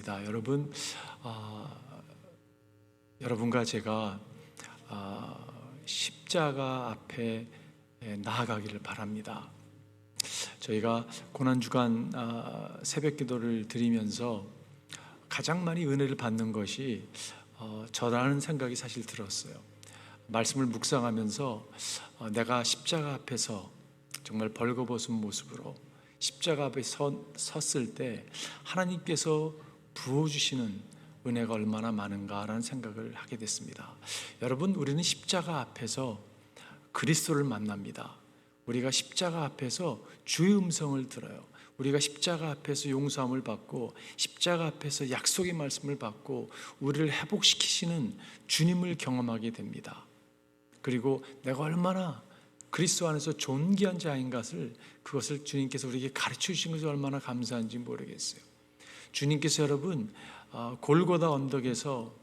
여러분, 여러분과 제가 십자가 앞에 나아가기를 바랍니다. 저희가 고난주간 새벽 기도를 드리면서 가장 많이 은혜를 받는 것이 저라는 생각이 사실 들었어요. 말씀을 묵상하면서 내가 십자가 앞에서 정말 벌거벗은 모습으로 십자가 앞에 섰을 때 하나님께서 부어주시는 은혜가 얼마나 많은가라는 생각을 하게 됐습니다. 여러분, 우리는 십자가 앞에서 그리스도를 만납니다. 우리가 십자가 앞에서 주의 음성을 들어요. 우리가 십자가 앞에서 용서함을 받고 십자가 앞에서 약속의 말씀을 받고 우리를 회복시키시는 주님을 경험하게 됩니다. 그리고 내가 얼마나 그리스도 안에서 존귀한 자인 것을, 그것을 주님께서 우리에게 가르쳐 주신 것이 얼마나 감사한지 모르겠어요. 주님께서 여러분 골고다 언덕에서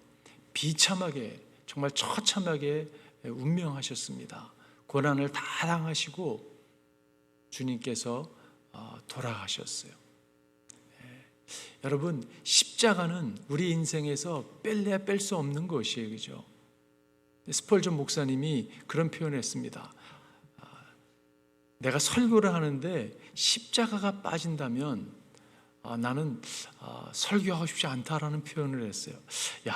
비참하게, 정말 처참하게 운명하셨습니다. 고난을 다 당하시고 주님께서 돌아가셨어요. 여러분, 십자가는 우리 인생에서 뺄래야 뺄 수 없는 것이에요. 그죠? 스펄전 목사님이 그런 표현을 했습니다. 내가 설교를 하는데 십자가가 빠진다면 나는 설교하고 싶지 않다라는 표현을 했어요.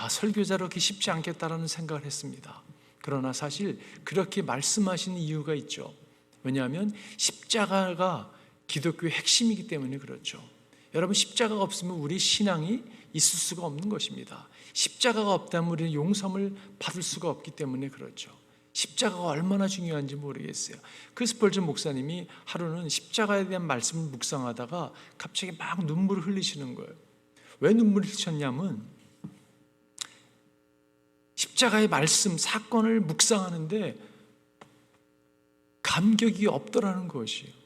설교자로 그렇게 쉽지 않겠다라는 생각을 했습니다. 그러나 사실 그렇게 말씀하시는 이유가 있죠. 왜냐하면 십자가가 기독교의 핵심이기 때문에 그렇죠. 여러분, 십자가가 없으면 우리 신앙이 있을 수가 없는 것입니다. 십자가가 없다면 우리는 용서를 받을 수가 없기 때문에 그렇죠. 십자가가 얼마나 중요한지 모르겠어요. 그 스펄전 목사님이 하루는 십자가에 대한 말씀을 묵상하다가 갑자기 막 눈물을 흘리시는 거예요. 왜 눈물을 흘리셨냐면 십자가의 말씀, 사건을 묵상하는데 감격이 없더라는 것이에요.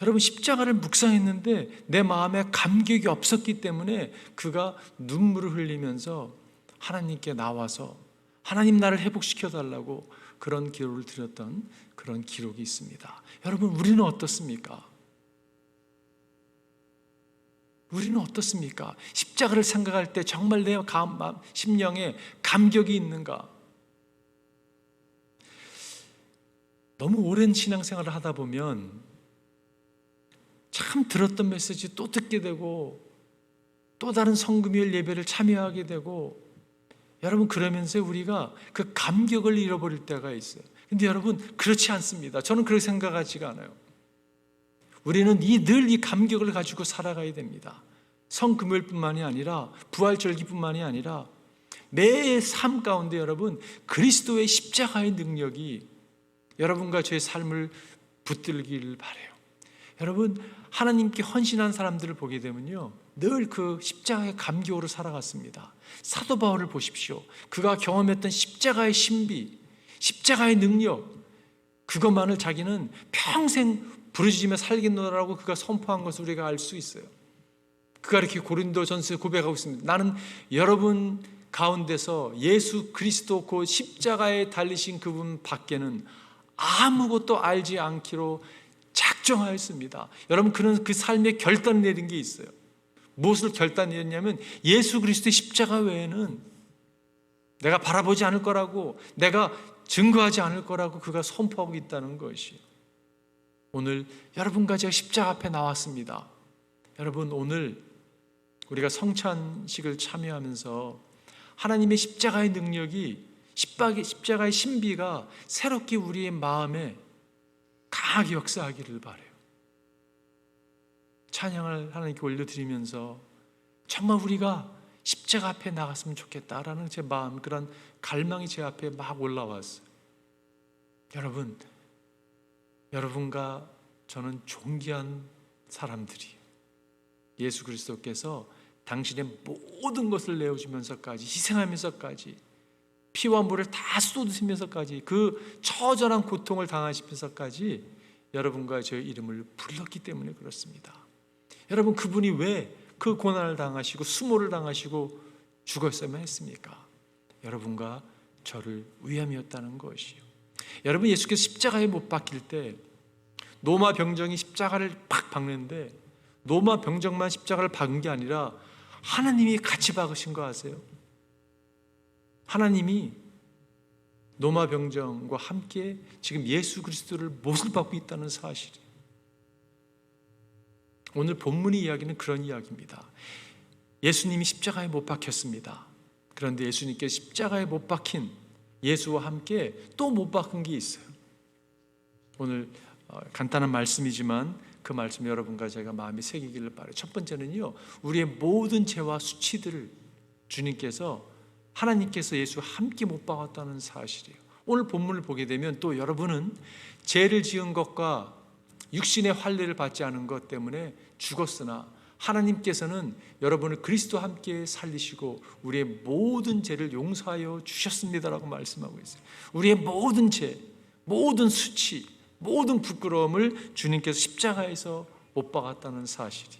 여러분, 십자가를 묵상했는데 내 마음에 감격이 없었기 때문에 그가 눈물을 흘리면서 하나님께 나와서 하나님 나를 회복시켜 달라고 그런 기도를 드렸던 그런 기록이 있습니다. 여러분, 우리는 어떻습니까? 우리는 어떻습니까? 십자가를 생각할 때 정말 내 심령에 감격이 있는가? 너무 오랜 신앙생활을 하다 보면 참 들었던 메시지 또 듣게 되고 또 다른 성금요일 예배를 참여하게 되고, 여러분, 그러면서 우리가 그 감격을 잃어버릴 때가 있어요. 근데 여러분, 그렇지 않습니다. 저는 그렇게 생각하지가 않아요. 우리는 늘 이 감격을 가지고 살아가야 됩니다. 성금요일뿐만이 아니라 부활절기뿐만이 아니라 매 삶 가운데 여러분, 그리스도의 십자가의 능력이 여러분과 저의 삶을 붙들기를 바라요. 여러분, 하나님께 헌신한 사람들을 보게 되면요, 늘 그 십자가의 감격으로 살아갔습니다. 사도 바울을 보십시오. 그가 경험했던 십자가의 신비, 십자가의 능력, 그것만을 자기는 평생 부르짖으며 살겠노라라고 그가 선포한 것을 우리가 알 수 있어요. 그가 이렇게 고린도전서에 고백하고 있습니다. 나는 여러분 가운데서 예수 그리스도 그 십자가에 달리신 그분 밖에는 아무것도 알지 않기로 작정하였습니다. 여러분, 그는 그 삶에 결단을 내린 게 있어요. 무엇을 결단했냐면 예수 그리스도의 십자가 외에는 내가 바라보지 않을 거라고, 내가 증거하지 않을 거라고 그가 선포하고 있다는 것이. 오늘 여러분과 제가 십자가 앞에 나왔습니다. 여러분, 오늘 우리가 성찬식을 참여하면서 하나님의 십자가의 능력이, 십자가의 신비가 새롭게 우리의 마음에 강하게 역사하기를 바라요. 찬양을 하나님께 올려드리면서 정말 우리가 십자가 앞에 나갔으면 좋겠다라는 제 마음, 그런 갈망이 제 앞에 막 올라왔어요. 여러분, 여러분과 저는 존귀한 사람들이에요. 예수 그리스도께서 당신의 모든 것을 내어주면서까지, 희생하면서까지, 피와 물을 다 쏟으시면서까지, 그 처절한 고통을 당하시면서까지 여러분과 저의 이름을 불렀기 때문에 그렇습니다. 여러분, 그분이 왜 그 고난을 당하시고 수모를 당하시고 죽었어야만 했습니까? 여러분과 저를 위함이었다는 것이요. 여러분, 예수께서 십자가에 못 박힐 때 노마 병정이 십자가를 팍 박는데 노마 병정만 십자가를 박은 게 아니라 하나님이 같이 박으신 거 아세요? 하나님이 노마병정과 함께 지금 예수 그리스도를 못을 박고 있다는 사실이에요. 오늘 본문의 이야기는 그런 이야기입니다. 예수님이 십자가에 못 박혔습니다. 그런데 예수님께 십자가에 못 박힌 예수와 함께 또 못 박은 게 있어요. 오늘 간단한 말씀이지만 그 말씀 여러분과 제가 마음에 새기기를 바라요. 첫 번째는요, 우리의 모든 죄와 수치들을 주님께서, 하나님께서 예수와 함께 못 박았다는 사실이에요. 오늘 본문을 보게 되면 또 여러분은 죄를 지은 것과 육신의 환례를 받지 않은 것 때문에 죽었으나 하나님께서는 여러분을 그리스도와 함께 살리시고 우리의 모든 죄를 용서하여 주셨습니다라고 말씀하고 있어요. 우리의 모든 죄, 모든 수치, 모든 부끄러움을 주님께서 십자가에서 못 박았다는 사실이.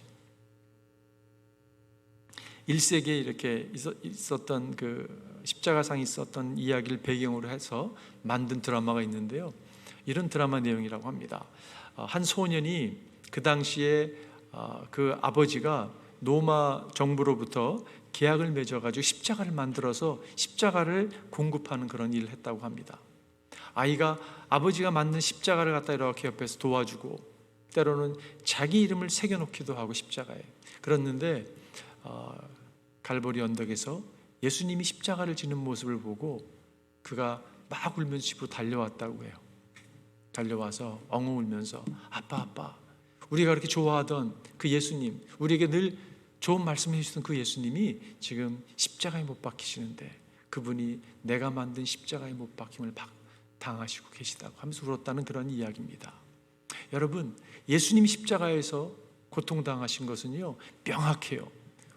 1세기에 이렇게 있었던 그 십자가상이 있었던 이야기를 배경으로 해서 만든 드라마가 있는데요, 이런 드라마 내용이라고 합니다. 한 소년이 그 당시에 그 아버지가 로마 정부로부터 계약을 맺어가지고 십자가를 만들어서 십자가를 공급하는 그런 일을 했다고 합니다. 아이가 아버지가 만든 십자가를 갖다 이렇게 옆에서 도와주고 때로는 자기 이름을 새겨놓기도 하고 십자가에. 그랬는데 갈보리 언덕에서 예수님이 십자가를 지는 모습을 보고 그가 막 울면서 집으로 달려왔다고 해요. 달려와서 엉엉 울면서 아빠, 우리가 그렇게 좋아하던 그 예수님, 우리에게 늘 좋은 말씀을 해주시던 그 예수님이 지금 십자가에 못 박히시는데 그분이 내가 만든 십자가에 못 박힘을 당하시고 계시다고 하면서 울었다는 그런 이야기입니다. 여러분, 예수님이 십자가에서 고통당하신 것은요, 명확해요.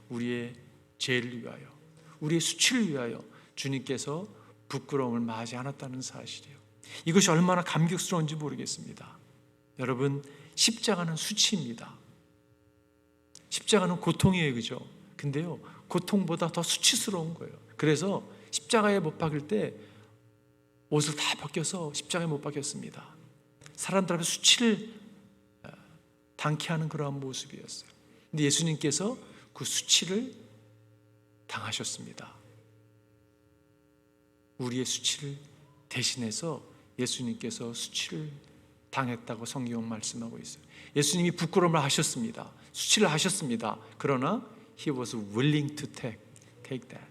우리의 죄를 위하여, 우리의 수치를 위하여 주님께서 부끄러움을 마지 않았다는 사실이에요. 이것이 얼마나 감격스러운지 모르겠습니다. 여러분, 십자가는 수치입니다. 십자가는 고통이에요, 그죠? 근데요, 고통보다 더 수치스러운 거예요. 그래서 십자가에 못 박힐 때 옷을 다 벗겨서 십자가에 못 박혔습니다. 사람들 앞에 수치를 당케 하는 그러한 모습이었어요. 근데 예수님께서 그 수치를 당하셨습니다. 우리의 수치를 대신해서 예수님께서 수치를 당했다고 성경은 말씀하고 있어요. 예수님이 부끄러움을 하셨습니다. 수치를 하셨습니다. 그러나 He was willing to take that.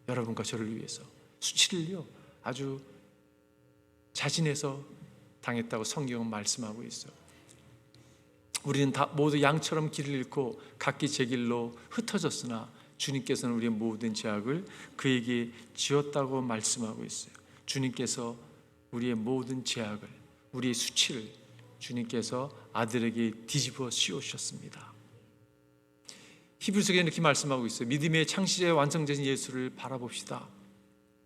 여러분과 저를 위해서 수치를요 아주 자진해서 당했다고 성경은 말씀하고 있어요. 우리는 다 모두 양처럼 길을 잃고 각기 제 길로 흩어졌으나 주님께서는 우리의 모든 죄악을 그에게 지었다고 말씀하고 있어요. 주님께서 우리의 모든 죄악을, 우리의 수치를 주님께서 아들에게 뒤집어 씌우셨습니다. 히브리서에 이렇게 말씀하고 있어요. 믿음의 창시자의 완성자신 예수를 바라봅시다.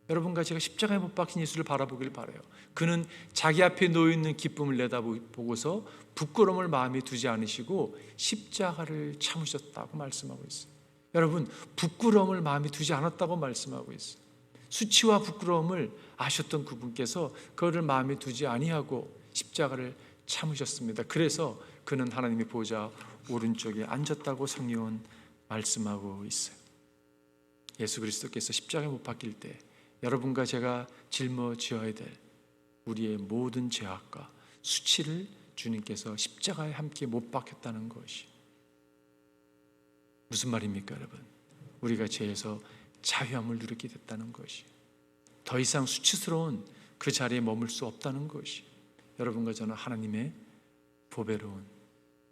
여러분과 제가 십자가에 못 박힌 예수를 바라보길 바라요. 그는 자기 앞에 놓여있는 기쁨을 내다보고서 부끄러움을 마음에 두지 않으시고 십자가를 참으셨다고 말씀하고 있어요. 여러분, 부끄러움을 마음에 두지 않았다고 말씀하고 있어요. 수치와 부끄러움을 아셨던 그분께서 그거를 마음에 두지 아니하고 십자가를 참으셨습니다. 그래서 그는 하나님의 보좌 오른쪽에 앉았다고 성경은 말씀하고 있어요. 예수 그리스도께서 십자가에 못 박힐 때 여러분과 제가 짊어지어야 될 우리의 모든 죄악과 수치를 주님께서 십자가에 함께 못 박혔다는 것이 무슨 말입니까, 여러분? 우리가 죄에서 자유함을 누리게 됐다는 것이, 더 이상 수치스러운 그 자리에 머물 수 없다는 것이, 여러분과 저는 하나님의 보배로운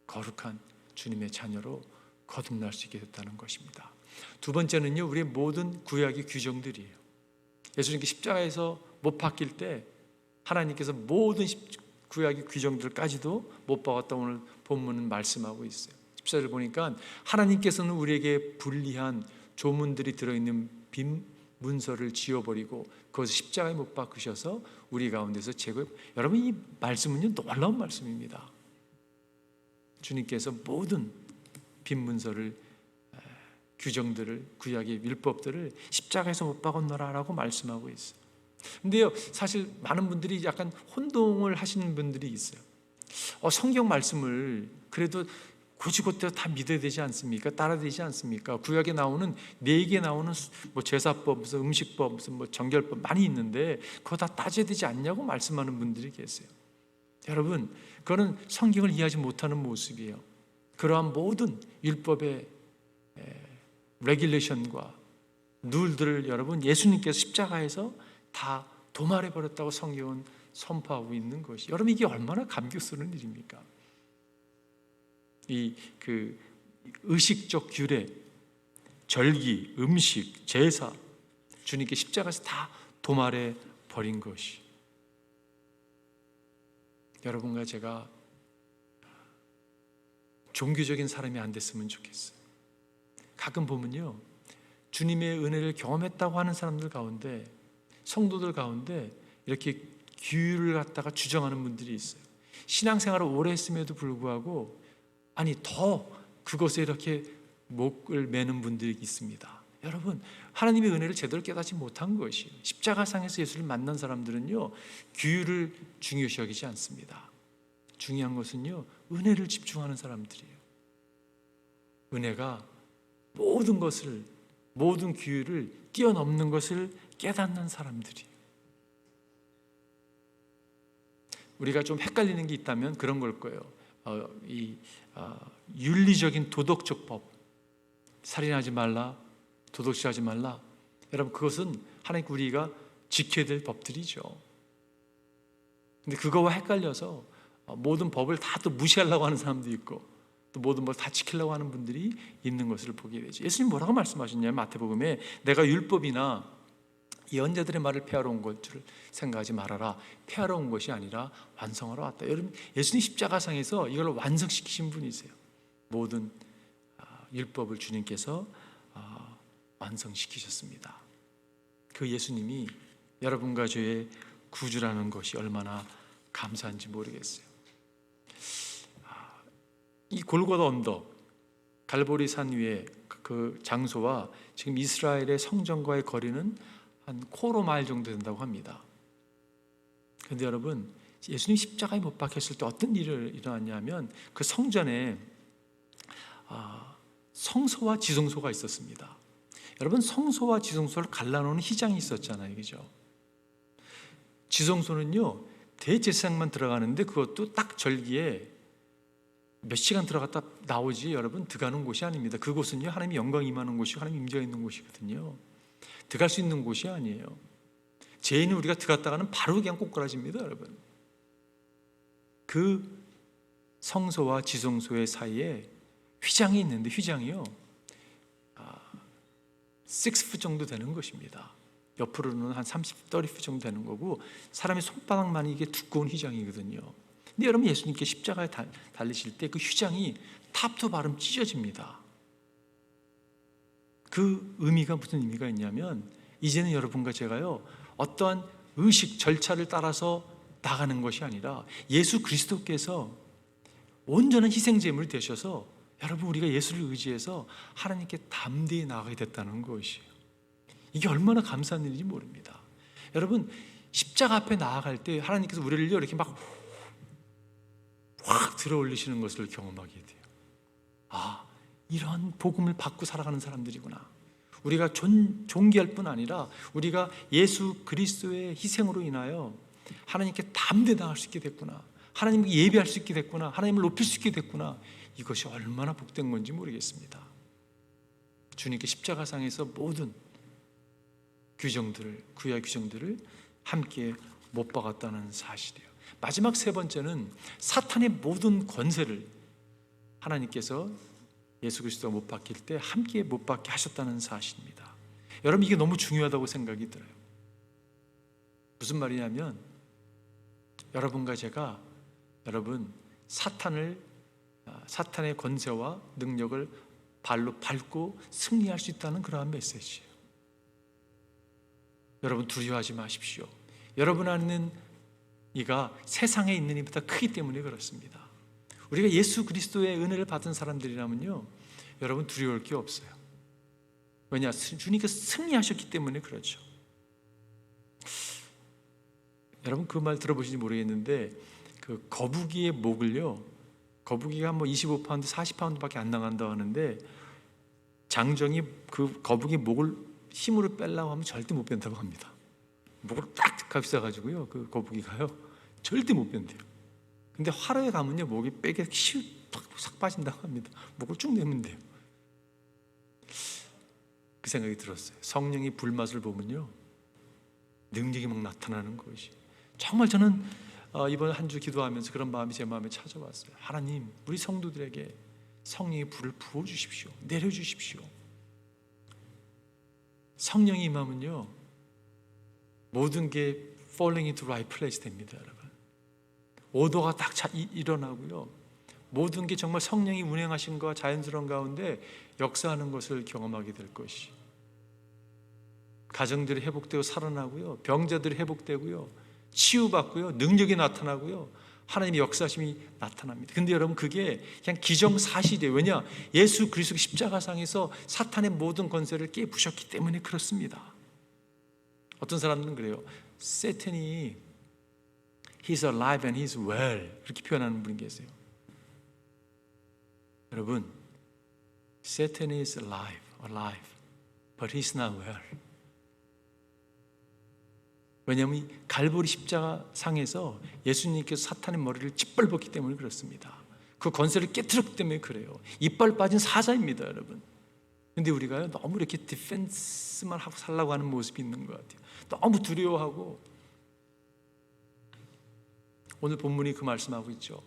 거룩한 주님의 자녀로 거듭날 수 있게 됐다는 것입니다. 두 번째는요, 우리의 모든 구약의 규정들이에요. 예수님께 십자가에서 못 박힐 때 하나님께서 모든 구약의 규정들까지도 못 박았다고 오늘 본문은 말씀하고 있어요. 14절 보니까 하나님께서는 우리에게 불리한 조문들이 들어있는 빈 문서를 지워버리고 그것을 십자가에 못 박으셔서 우리 가운데서 제거. 여러분, 이 말씀은요 놀라운 말씀입니다. 주님께서 모든 빈 문서를, 규정들을, 구약의 율법들을 십자가에서 못 박았노라라고 말씀하고 있어요. 근데요, 사실 많은 분들이 약간 혼동을 하시는 분들이 있어요. 성경 말씀을 그래도 곧이곧대로 다 믿어야 되지 않습니까? 따라야 되지 않습니까? 구약에 나오는 4개 나오는 뭐 제사법, 무슨 음식법, 무슨 뭐 정결법 많이 있는데 그거 다 따져야 되지 않냐고 말씀하는 분들이 계세요. 여러분, 그거는 성경을 이해하지 못하는 모습이에요. 그러한 모든 율법의 레귤레이션과 룰들을 여러분 예수님께서 십자가에서 다 도말해 버렸다고 성경은 선포하고 있는 것이, 여러분 이게 얼마나 감격스러운 일입니까? 그 의식적 규례, 절기, 음식, 제사, 주님께 십자가에서 다 도말해 버린 것이, 여러분과 제가 종교적인 사람이 안 됐으면 좋겠어요. 가끔 보면요, 주님의 은혜를 경험했다고 하는 사람들 가운데, 성도들 가운데 이렇게 규율을 갖다가 주장하는 분들이 있어요. 신앙생활을 오래 했음에도 불구하고 아니 더 그것에 이렇게 목을 매는 분들이 있습니다. 여러분, 하나님의 은혜를 제대로 깨닫지 못한 것이, 십자가상에서 예수를 만난 사람들은요 규율을 중요시 여기지 않습니다. 중요한 것은요 은혜를 집중하는 사람들이에요. 은혜가 모든 것을, 모든 규율을 뛰어넘는 것을 깨닫는 사람들이에요. 우리가 좀 헷갈리는 게 있다면 그런 걸 거예요. 윤리적인 도덕적 법, 살인하지 말라, 도덕질하지 말라, 여러분 그것은 하나님 우리가 지켜야 될 법들이죠. 근데 그거와 헷갈려서 모든 법을 다 또 무시하려고 하는 사람도 있고, 또 모든 걸 다 지키려고 하는 분들이 있는 것을 보게 되죠. 예수님 뭐라고 말씀하셨냐면 마태복음에 내가 율법이나 예언자들의 말을 폐하러 온 것 줄 생각하지 말아라. 폐하러 온 것이 아니라 완성하러 왔다. 여러분, 예수님 십자가상에서 이걸 완성시키신 분이세요. 모든 율법을 주님께서 완성시키셨습니다. 그 예수님이 여러분과 저의 구주라는 것이 얼마나 감사한지 모르겠어요. 이 골고다 언덕, 갈보리 산 위에 그 장소와 지금 이스라엘의 성전과의 거리는 한 코로 마일 정도 된다고 합니다. 그런데 여러분, 예수님 십자가에 못 박혔을 때 어떤 일이 일어났냐면 그 성전에 성소와 지성소가 있었습니다. 여러분, 성소와 지성소를 갈라놓는 휘장이 있었잖아요, 그죠? 지성소는요 대제사장만 들어가는데 그것도 딱 절기에 몇 시간 들어갔다 나오지 여러분 들어가는 곳이 아닙니다. 그곳은요 하나님의 영광이 임하는 곳이고 하나님 임재가 있는 곳이거든요. 들어갈 수 있는 곳이 아니에요. 죄인은 우리가 들어갔다가는 바로 그냥 꼬꾸라집니다, 여러분. 그 성소와 지성소의 사이에 휘장이 있는데 휘장이요 6풋 정도 되는 것입니다. 옆으로는 한 30ft 정도 되는 거고 사람의 손바닥만 이게 두꺼운 휘장이거든요. 근데 여러분, 예수님께 십자가에 달리실 때 그 휘장이 탑투 바름 찢어집니다. 그 의미가 무슨 의미가 있냐면 이제는 여러분과 제가요 어떠한 의식 절차를 따라서 나가는 것이 아니라 예수 그리스도께서 온전한 희생제물이 되셔서 여러분 우리가 예수를 의지해서 하나님께 담대히 나아가게 됐다는 것이에요. 이게 얼마나 감사한 일인지 모릅니다. 여러분, 십자가 앞에 나아갈 때 하나님께서 우리를 이렇게 막 확 들어 올리시는 것을 경험하게 돼요. 이런 복음을 받고 살아가는 사람들이구나. 우리가 존귀할 뿐 아니라 우리가 예수 그리스도의 희생으로 인하여 하나님께 담대히 나아갈 수 있게 됐구나. 하나님께 예배할 수 있게 됐구나. 하나님을 높일 수 있게 됐구나. 이것이 얼마나 복된 건지 모르겠습니다. 주님께 십자가상에서 모든 규정들을, 구약 규정들을 함께 못 박았다는 사실이에요. 마지막 세 번째는 사탄의 모든 권세를 하나님께서 예수 그리스도가 못 박힐 때 함께 못 박게 하셨다는 사실입니다. 여러분, 이게 너무 중요하다고 생각이 들어요. 무슨 말이냐면 여러분과 제가 여러분 사탄의 권세와 능력을 발로 밟고 승리할 수 있다는 그러한 메시지예요. 여러분, 두려워하지 마십시오. 여러분 안에는 이가 세상에 있는 이보다 크기 때문에 그렇습니다. 우리가 예수 그리스도의 은혜를 받은 사람들이라면요 여러분 두려울 게 없어요. 왜냐? 주님께서 승리하셨기 때문에 그렇죠. 여러분 그 말 들어보시는지 모르겠는데 그 거북이의 목을요 거북이가 뭐 25파운드, 40파운드밖에 안 나간다 하는데 장정이 그 거북이 목을 힘으로 빼려고 하면 절대 못 뺀다고 합니다. 목을 딱 감싸가지고요, 그 거북이가요 절대 못 뺀대요. 근데 화로에 가면요 목이 빼게 싹 빠진다고 합니다. 목을 쭉 내면 돼요. 그 생각이 들었어요. 성령의 불맛을 보면요 능력이 막 나타나는 것이, 정말 저는 이번 한 주 기도하면서 그런 마음이 제 마음에 찾아왔어요. 하나님, 우리 성도들에게 성령의 불을 부어주십시오. 내려주십시오. 성령이 임하면요 모든 게 falling into right place 됩니다. 여러분, 오도가 딱 일어나고요, 모든 게 정말 성령이 운행하신 것과 자연스러운 가운데 역사하는 것을 경험하게 될 것이, 가정들이 회복되고 살아나고요, 병자들이 회복되고요, 치유받고요, 능력이 나타나고요, 하나님의 역사심이 나타납니다. 근데 여러분, 그게 그냥 기정사실이에요. 왜냐? 예수 그리스도 십자가상에서 사탄의 모든 권세를 깨부셨기 때문에 그렇습니다. 어떤 사람들은 그래요. 사탄이 He's alive and he's well, 이렇게 표현하는 분이 계세요. 여러분, Satan is alive, but he's not well. 왜냐하면 갈보리 십자가 상에서 예수님께서 사탄의 머리를 짓밟았기 때문에 그렇습니다. 그 권세를 깨뜨렸기 때문에 그래요. 이빨 빠진 사자입니다, 여러분. 근데 우리가요 너무 이렇게 디펜스만 하고 살라고 하는 모습이 있는 것 같아요. 너무 두려워하고. 오늘 본문이 그 말씀하고 있죠.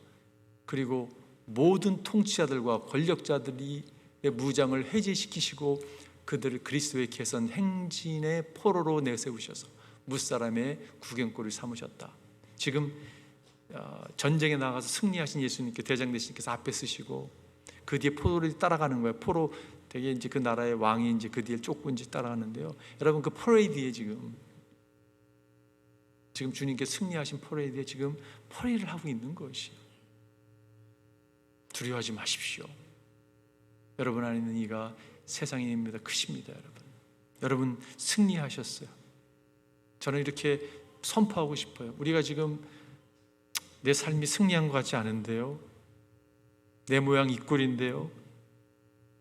그리고 모든 통치자들과 권력자들이 무장을 해제시키시고 그들을 그리스도의 개선 행진의 포로로 내세우셔서 무사람의 구경거리를 삼으셨다. 지금 전쟁에 나가서 승리하신 예수님께, 대장 대신께서 앞에 쓰시고 그 뒤에 포로를 따라가는 거예요. 포로 되게 이제 그 나라의 왕이 이제 그 뒤에 쫓고 이제 따라가는데요. 여러분, 그 퍼레이드에 지금 주님께 승리하신 퍼레이드에 지금 퍼레이드를 하고 있는 것이에요. 두려워하지 마십시오. 여러분 안에 있는 이가 세상의 힘보다 크십니다. 여러분 승리하셨어요. 저는 이렇게 선포하고 싶어요. 우리가 지금 내 삶이 승리한 것 같지 않은데요, 내 모양 이 꼴인데요,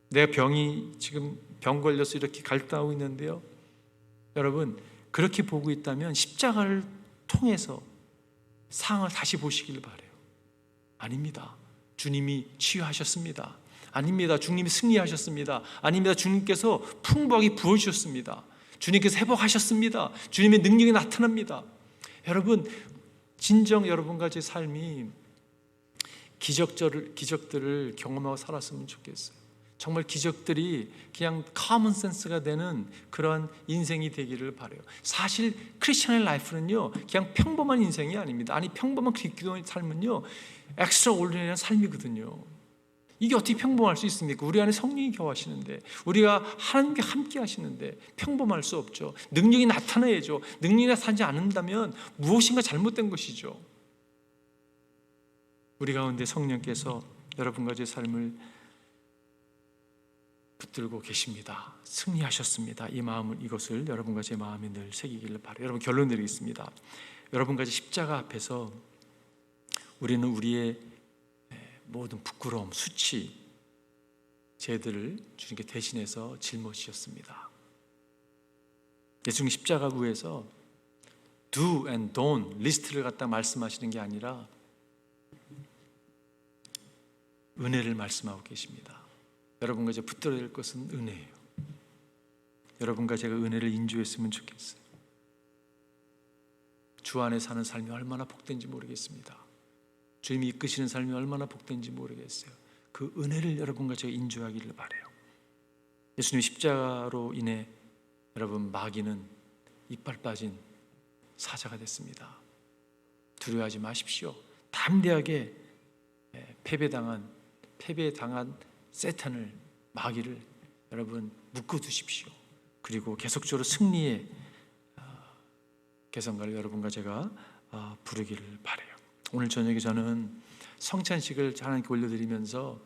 내 병이 지금 병 걸려서 이렇게 갈등하고 있는데요, 여러분 그렇게 보고 있다면 십자가를 통해서 상황을 다시 보시길 바라요. 아닙니다. 주님이 치유하셨습니다. 아닙니다. 주님이 승리하셨습니다. 아닙니다. 주님께서 풍부하게 부어주셨습니다. 주님께서 회복하셨습니다. 주님의 능력이 나타납니다. 여러분, 진정 여러분과 제 삶이 기적들을 경험하고 살았으면 좋겠어요. 정말 기적들이 그냥 커먼 센스가 되는 그런 인생이 되기를 바라요. 사실 크리스천의 라이프는요 그냥 평범한 인생이 아닙니다. 아니, 평범한 기도의 삶은요 엑스트라올디너리한 삶이거든요. 이게 어떻게 평범할 수 있습니까? 우리 안에 성령이 거하시는데, 우리가 하나님께 함께 하시는데 평범할 수 없죠. 능력이 나타나야죠. 능력이 나타나지 않는다면 무엇인가 잘못된 것이죠. 우리 가운데 성령께서 여러분과 제 삶을 붙들고 계십니다. 승리하셨습니다. 이 마음을, 이것을 여러분과 제 마음에 늘 새기기를 바라요. 여러분, 결론 내리겠습니다. 여러분과 제 십자가 앞에서 우리는 우리의 모든 부끄러움, 수치, 죄들을 주님께 대신해서 짊어지셨습니다. 예수님 십자가 위에서 do and don't 리스트를 갖다 말씀하시는 게 아니라 은혜를 말씀하고 계십니다. 여러분과 제가 붙들어야 될 것은 은혜예요. 여러분과 제가 은혜를 인조했으면 좋겠어요. 주 안에 사는 삶이 얼마나 복된지 모르겠습니다. 주님이 이끄시는 삶이 얼마나 복된지 모르겠어요. 그 은혜를 여러분과 제가 인조하기를 바라요. 예수님 십자가로 인해 여러분 마귀는 이빨 빠진 사자가 됐습니다. 두려워하지 마십시오. 담대하게 패배당한 세탄을, 마귀를 여러분 묶어두십시오. 그리고 계속적으로 승리의 개성가를 여러분과 제가 부르기를 바라요. 오늘 저녁에 저는 성찬식을 하나님께 올려드리면서